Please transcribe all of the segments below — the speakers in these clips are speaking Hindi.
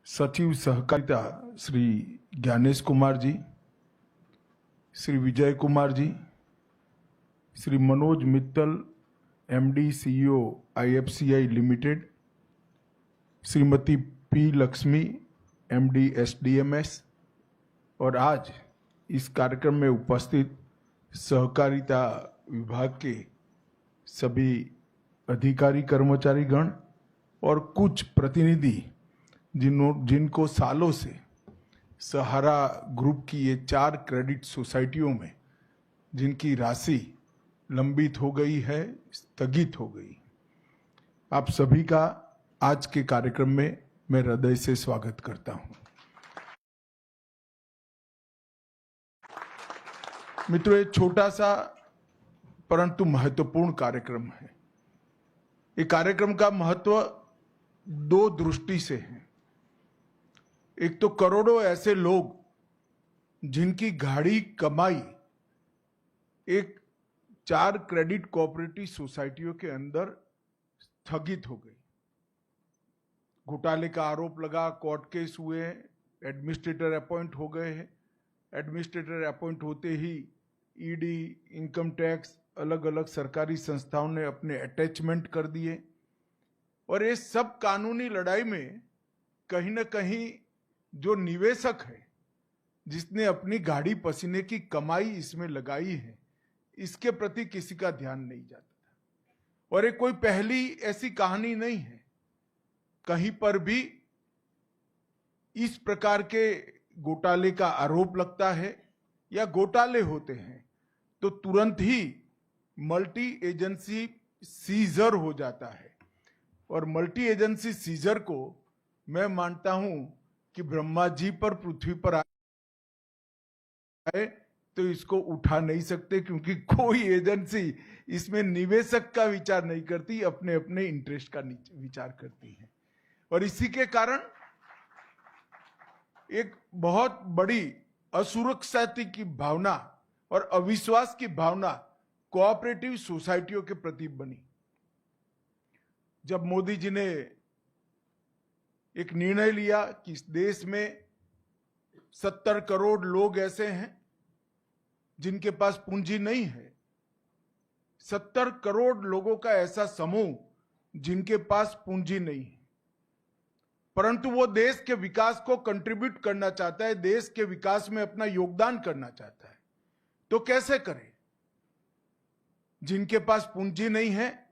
सचिव सहकारिता Shri Gyanesh Kumar ji, Shri Vijay Kumar ji, Shri Manoj Mittal MD CEO IFCI limited, Shrimati P Lakshmi MD SDMS और आज इस कार्यक्रम में उपस्थित सहकारिता विभाग के सभी अधिकारी कर्मचारी गण और कुछ प्रतिनिधि जिनको सालों से सहारा ग्रुप की ये 4 क्रेडिट सोसाइटियों में जिनकी राशि लंबित हो गई है, स्थगित हो गई, आप सभी का आज के कार्यक्रम में मैं हृदय से स्वागत करता हूं। मित्रों, ये छोटा सा परंतु महत्वपूर्ण कार्यक्रम है। ये कार्यक्रम का महत्व 2 दृष्टि से है। एक तो करोड़ों ऐसे लोग जिनकी गाढ़ी कमाई एक 4 क्रेडिट कोऑपरेटिव सोसाइटियों के अंदर स्थगित हो गई। घोटाले का आरोप लगा, कोर्ट केस हुए, एडमिनिस्ट्रेटर अपॉइंट हो गए हैं। एडमिनिस्ट्रेटर अपॉइंट होते ही ईडी, इनकम टैक्स, अलग अलग सरकारी संस्थाओं ने अपने अटैचमेंट कर दिए और ये सब कानूनी लड़ाई में कहीं ना कहीं जो निवेशक है, जिसने अपनी गाड़ी पसीने की कमाई इसमें लगाई है, इसके प्रति किसी का ध्यान नहीं जाता था। और ये कोई पहली ऐसी कहानी नहीं है। कहीं पर भी इस प्रकार के घोटाले का आरोप लगता है या घोटाले होते हैं तो तुरंत ही मल्टी एजेंसी सीजर हो जाता है। और मल्टी एजेंसी सीजर को मैं मानता हूं कि ब्रह्मा जी पर पृथ्वी पर आए तो इसको उठा नहीं सकते, क्योंकि कोई एजेंसी इसमें निवेशक का विचार नहीं करती, अपने अपने इंटरेस्ट का विचार करती है। और इसी के कारण एक बहुत बड़ी असुरक्षा की भावना और अविश्वास की भावना कोऑपरेटिव सोसाइटियों के प्रति बनी। जब मोदी जी ने एक निर्णय लिया कि इस देश में 70 करोड़ लोग ऐसे हैं जिनके पास पूंजी नहीं है, 70 करोड़ लोगों का ऐसा समूह जिनके पास पूंजी नहीं है, परंतु वो देश के विकास को कंट्रीब्यूट करना चाहता है, देश के विकास में अपना योगदान करना चाहता है, तो कैसे करे? जिनके पास पूंजी नहीं है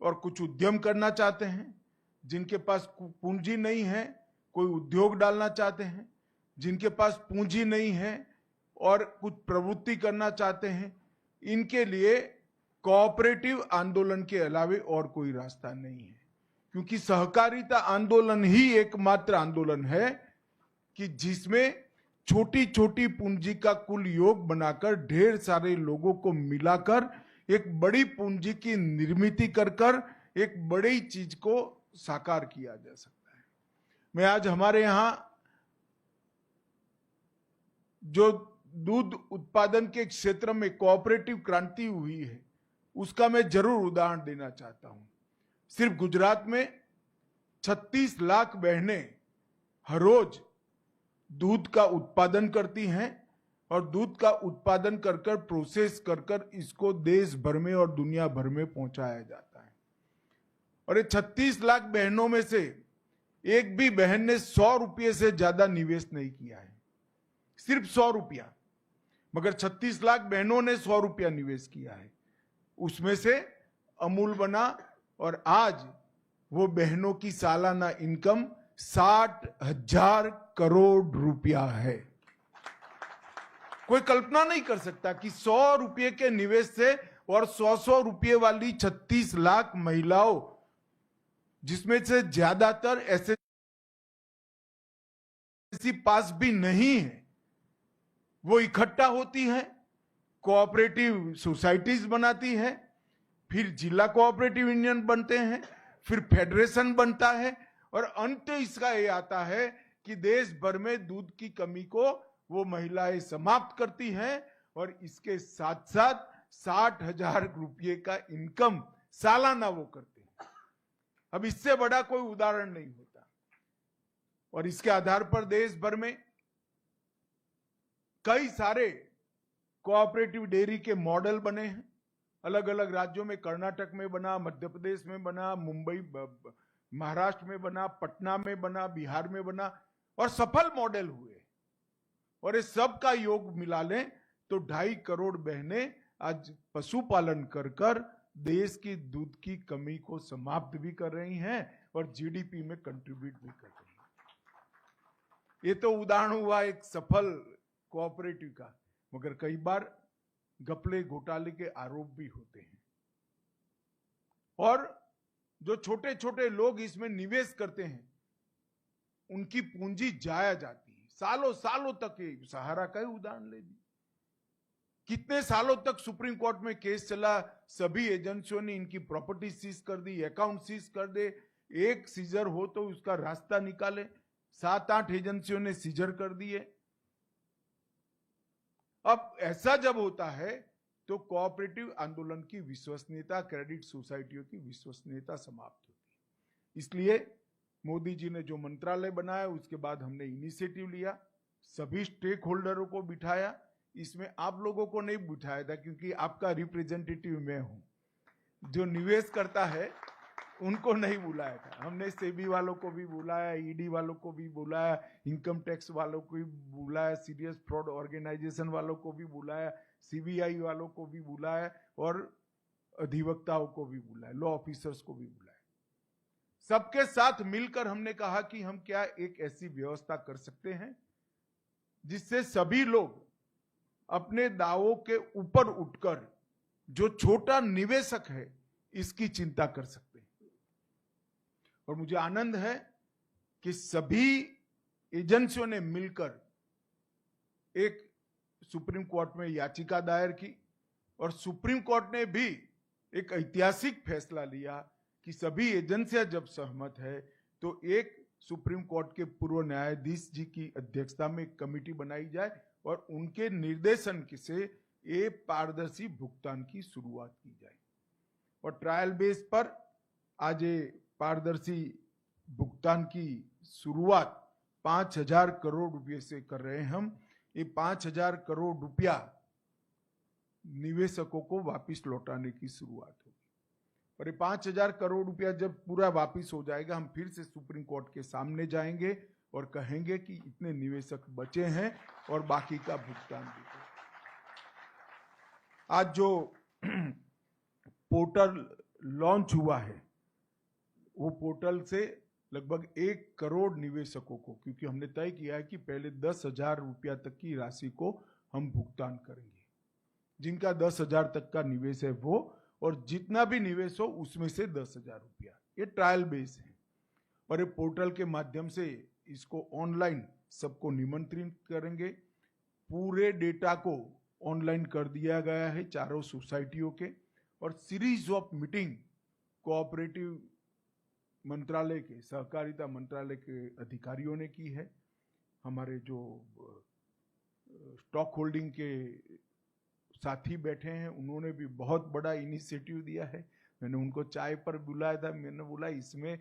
और कुछ उद्यम करना चाहते हैं, जिनके पास पूंजी नहीं है कोई उद्योग डालना चाहते हैं, जिनके पास पूंजी नहीं है और कुछ प्रवृत्ति करना चाहते हैं, इनके लिए कोऑपरेटिव आंदोलन के अलावे और कोई रास्ता नहीं है। क्योंकि सहकारिता आंदोलन ही एकमात्र आंदोलन है कि जिसमें छोटी छोटी पूंजी का कुल योग बनाकर ढेर सारे लोगों को मिलाकर एक बड़ी पूंजी की निर्मित कर एक बड़ी चीज को साकार किया जा सकता है। मैं आज हमारे यहां जो दूध उत्पादन के क्षेत्र में कोऑपरेटिव क्रांति हुई है उसका मैं जरूर उदाहरण देना चाहता हूं। सिर्फ गुजरात में 36 लाख बहनें हर रोज दूध का उत्पादन करती हैं और दूध का उत्पादन कर प्रोसेस कर इसको देश भर में और दुनिया भर में पहुंचाया जाता है। और ये 36 लाख बहनों में से एक भी बहन ने 100 रुपये से ज्यादा निवेश नहीं किया है, सिर्फ 100 रुपया, मगर 36 लाख बहनों ने 100 रुपया निवेश किया है। उसमें से अमूल बना और आज वो बहनों की सालाना इनकम 60,000 करोड़ रुपया है। कोई कल्पना नहीं कर सकता कि 100 रुपये के निवेश से और 100 रुपये वाली 36 लाख महिलाओं, जिसमें से ज्यादातर ऐसे पास भी नहीं है, वो इकट्ठा होती है, कोऑपरेटिव सोसाइटीज बनाती है, फिर जिला कोऑपरेटिव यूनियन बनते हैं, फिर फेडरेशन बनता है और अंत इसका ये आता है कि देश भर में दूध की कमी को वो महिलाएं समाप्त करती हैं और इसके साथ साथ 60,000 रुपये का इनकम सालाना वो करते हैं। अब इससे बड़ा कोई उदाहरण नहीं होता। और इसके आधार पर देश भर में कई सारे कोऑपरेटिव डेयरी के मॉडल बने हैं। अलग अलग राज्यों में, कर्नाटक में बना, मध्य प्रदेश में बना, मुंबई महाराष्ट्र में बना, पटना में बना, बिहार में बना, और सफल मॉडल हुए। और इस सब का योग मिला लें तो 2.5 करोड़ बहनें आज पशुपालन कर कर देश की दूध की कमी को समाप्त भी कर रही हैं और जीडीपी में कंट्रीब्यूट भी कर रही हैं। ये तो उदाहरण हुआ एक सफल कोऑपरेटिव का, मगर कई बार घपले घोटाले के आरोप भी होते हैं। और जो छोटे छोटे लोग इसमें निवेश करते हैं उनकी पूंजी जाया जाती है सालों सालों तक। सहारा का ही उदाहरण ले लीजिए, कितने सालों तक सुप्रीम कोर्ट में केस चला, सभी एजेंसियों ने इनकी प्रॉपर्टी सीज कर दी, अकाउंट सीज कर दे, एक सीजर हो तो उसका रास्ता निकाले। 7-8 एजेंसियों ने सीजर कर दिए। अब ऐसा जब होता है तो कोऑपरेटिव आंदोलन की विश्वसनीयता, क्रेडिट सोसाइटियों की विश्वसनीयता समाप्त होती है। इसलिए मोदी जी ने जो मंत्रालय बनाया उसके बाद हमने इनिशिएटिव लिया, सभी स्टेक होल्डरों को बिठाया। इसमें आप लोगों को नहीं बिठाया था क्योंकि आपका रिप्रेजेंटेटिव मैं हूं। जो निवेश करता है उनको नहीं बुलाया था। हमने सेबी वालों को भी बुलाया, ईडी वालों को भी बुलाया, इनकम टैक्स वालों को भी बुलाया, सीरियस फ्रॉड ऑर्गेनाइजेशन वालों को भी बुलाया, सीबीआई वालों को भी बुलाया और अधिवक्ताओं को भी बुलाया, लॉ ऑफिसर्स को भी बुलाया। सबके साथ मिलकर हमने कहा कि हम क्या एक ऐसी व्यवस्था कर सकते हैं जिससे सभी लोग अपने दावों के ऊपर उठकर जो छोटा निवेशक है इसकी चिंता कर सकते हैं। और मुझे आनंद है कि सभी एजेंसियों ने मिलकर एक सुप्रीम कोर्ट में याचिका दायर की और सुप्रीम कोर्ट ने भी एक ऐतिहासिक फैसला लिया कि सभी एजेंसियां जब सहमत है तो एक सुप्रीम कोर्ट के पूर्व न्यायाधीश जी की अध्यक्षता में एक कमेटी बनाई जाए और उनके निर्देशन से ये पारदर्शी भुगतान की शुरुआत की जाए। और ट्रायल बेस पर आज ये पारदर्शी भुगतान की शुरुआत 5,000 करोड़ रुपए से कर रहे हैं हम। ये 5,000 करोड़ रुपया निवेशकों को वापस लौटाने की शुरुआत होगी। और ये 5,000 करोड़ रुपया जब पूरा वापस हो जाएगा, हम फिर से सुप्रीम कोर्ट के सामने जाएंगे और कहेंगे कि इतने निवेशक बचे हैं और बाकी का भुगतान भी करें। आज जो पोर्टल लॉन्च हुआ है वो पोर्टल से लगभग 1 करोड़ निवेशकों को, क्योंकि हमने तय किया है कि पहले 10,000 रुपया तक की राशि को हम भुगतान करेंगे। जिनका 10,000 तक का निवेश है वो, और जितना भी निवेश हो उसमें से 10,000 रुपया। ये ट्रायल बेस है और ये पोर्टल के माध्यम से इसको ऑनलाइन सबको निमंत्रित करेंगे। पूरे डेटा को ऑनलाइन कर दिया गया है चारों सोसाइटियों के, और सीरीज ऑफ मीटिंग कोऑपरेटिव मंत्रालय के, सहकारिता मंत्रालय के अधिकारियों ने की है। हमारे जो स्टॉक होल्डिंग के साथी बैठे हैं उन्होंने भी बहुत बड़ा इनिशिएटिव दिया है। मैंने उनको चाय पर बुलाया था, मैंने बोला इसमें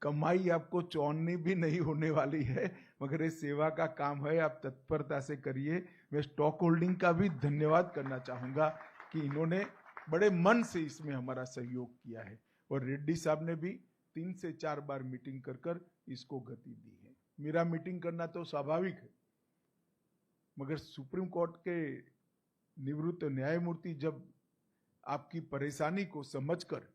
कमाई आपको चौनी भी नहीं होने वाली है, मगर ये सेवा का काम है, आप तत्परता से करिए। मैं स्टॉक होल्डिंग का भी धन्यवाद करना चाहूँगा कि इन्होंने बड़े मन से इसमें हमारा सहयोग किया है। और रेड्डी साहब ने भी 3 से 4 बार मीटिंग कर कर इसको गति दी है। मेरा मीटिंग करना तो स्वाभाविक है, मगर सुप्रीम कोर्ट के निवृत्त न्यायमूर्ति जब आपकी परेशानी को समझकर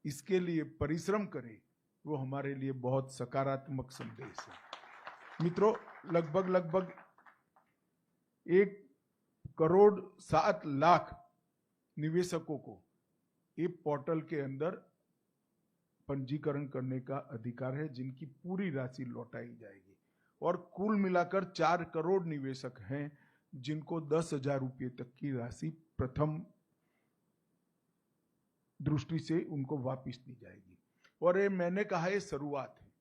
इसके लिए परिश्रम करे, वो हमारे लिए बहुत सकारात्मक संदेश है। मित्रों, लगभग 1,07 लाख निवेशकों को ये पोर्टल के अंदर पंजीकरण करने का अधिकार है, जिनकी पूरी राशि लौटाई जाएगी। और कुल मिलाकर 4 करोड़ निवेशक हैं जिनको 10,000 रुपये तक की राशि प्रथम दृष्टि से उनको वापस दी जाएगी। और ये मैंने कहा ये शुरुआत है।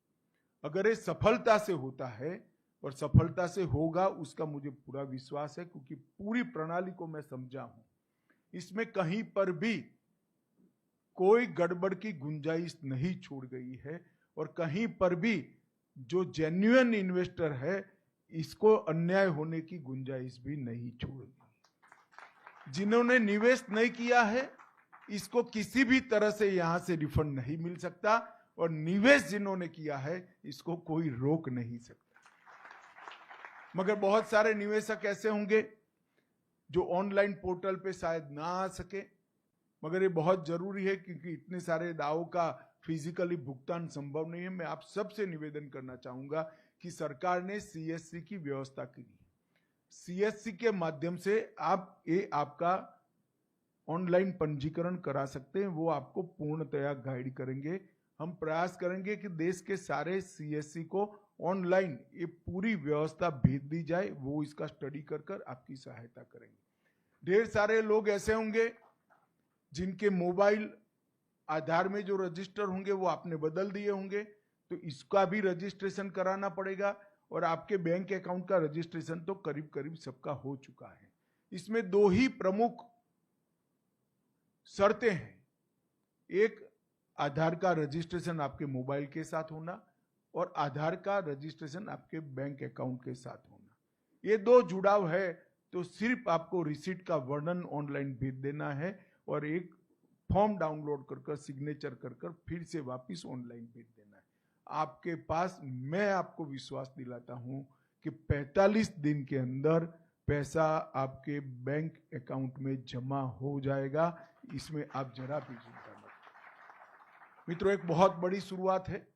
अगर ये सफलता से होता है, और सफलता से होगा उसका मुझे पूरा विश्वास है, क्योंकि पूरी प्रणाली को मैं समझा हूं, इसमें कहीं पर भी कोई गड़बड़ की गुंजाइश नहीं छोड़ गई है और कहीं पर भी जो जेन्युइन इन्वेस्टर है इसको अन्याय होने की गुंजाइश भी नहीं छोड़ेगी। जिन्होंने निवेश नहीं किया है इसको किसी भी तरह से यहां से रिफंड नहीं मिल सकता, और निवेश जिन्होंने किया है इसको कोई रोक नहीं सकता। मगर बहुत सारे निवेशक ऐसे होंगे जो ऑनलाइन पोर्टल पे शायद ना आ सके, मगर ये बहुत जरूरी है क्योंकि इतने सारे दावों का फिजिकली भुगतान संभव नहीं है। मैं आप सबसे निवेदन करना चाहूंगा कि सरकार ने सीएससी की व्यवस्था की है। सीएससी के माध्यम से आपका ऑनलाइन पंजीकरण करा सकते हैं, वो आपको पूर्णतया गाइड करेंगे। हम प्रयास करेंगे कि देश के सारे सीएससी को ऑनलाइन ये पूरी व्यवस्था भेज दी जाए, वो इसका स्टडी कर आपकी सहायता करेंगे। ढेर सारे लोग ऐसे होंगे जिनके मोबाइल आधार में जो रजिस्टर होंगे वो आपने बदल दिए होंगे, तो इसका भी रजिस्ट्रेशन कराना पड़ेगा, और आपके बैंक अकाउंट का रजिस्ट्रेशन तो करीब करीब सबका हो चुका है। इसमें दो ही प्रमुख शर्तें हैं, एक आधार का रजिस्ट्रेशन आपके मोबाइल के साथ होना और आधार का रजिस्ट्रेशन आपके बैंक अकाउंट के साथ होना। ये दो जुड़ाव है तो सिर्फ आपको रिसीट का वर्णन ऑनलाइन भेज देना है और एक फॉर्म डाउनलोड कर सिग्नेचर कर फिर से वापस ऑनलाइन भेज देना है आपके पास। मैं आपको विश्वास दिलाता हूं कि 45 दिन के अंदर पैसा आपके बैंक अकाउंट में जमा हो जाएगा, इसमें आप जरा भी चिंता मत करो। मित्रों, एक बहुत बड़ी शुरुआत है।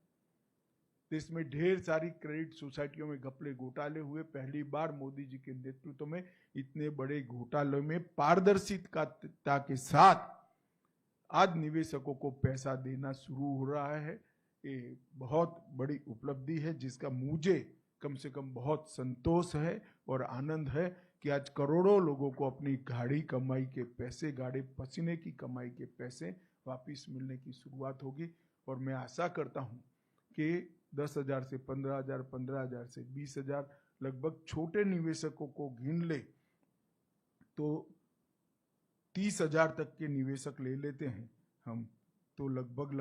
देश में ढेर सारी क्रेडिट सोसाइटियों में घपले घोटाले हुए। पहली बार मोदी जी के नेतृत्व में इतने बड़े घोटालों में पारदर्शिता के साथ आज निवेशकों को पैसा देना शुरू हो रहा है। ये बहुत बड़ी उपलब्धि है जिसका मुझे कम से कम बहुत संतोष है और आनंद है कि आज करोड़ों लोगों को अपनी गाढ़ी कमाई के पैसे, गाढ़े पसीने की कमाई के पैसे वापस मिलने की शुरुआत होगी। और मैं आशा करता हूं कि 10,000 से 15,000, 15,000 से 20,000 लगभग छोटे निवेशकों को गिन ले तो 30,000 तक के निवेशक ले लेते हैं हम, तो लगभग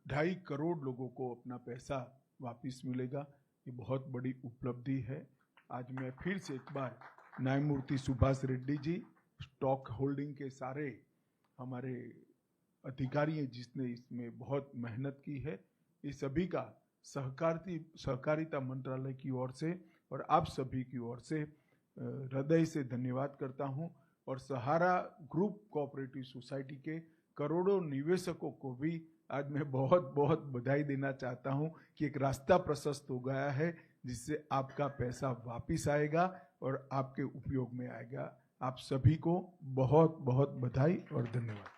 2.5 करोड़ लोगों को अपना पैसा वापस मिलेगा। ये बहुत बड़ी उपलब्धि है। आज मैं फिर से एक बार न्यायमूर्ति सुभाष रेड्डी जी, स्टॉक होल्डिंग के सारे हमारे अधिकारी हैं जिसने इसमें बहुत मेहनत की है, ये सभी का सहकारिता मंत्रालय की ओर से और आप सभी की ओर से हृदय से धन्यवाद करता हूं। और सहारा ग्रुप कोऑपरेटिव सोसाइटी के करोड़ों निवेशकों को भी आज मैं बहुत बहुत बधाई देना चाहता हूं कि एक रास्ता प्रशस्त हो गया है जिससे आपका पैसा वापस आएगा और आपके उपयोग में आएगा। आप सभी को बहुत बहुत बधाई और धन्यवाद।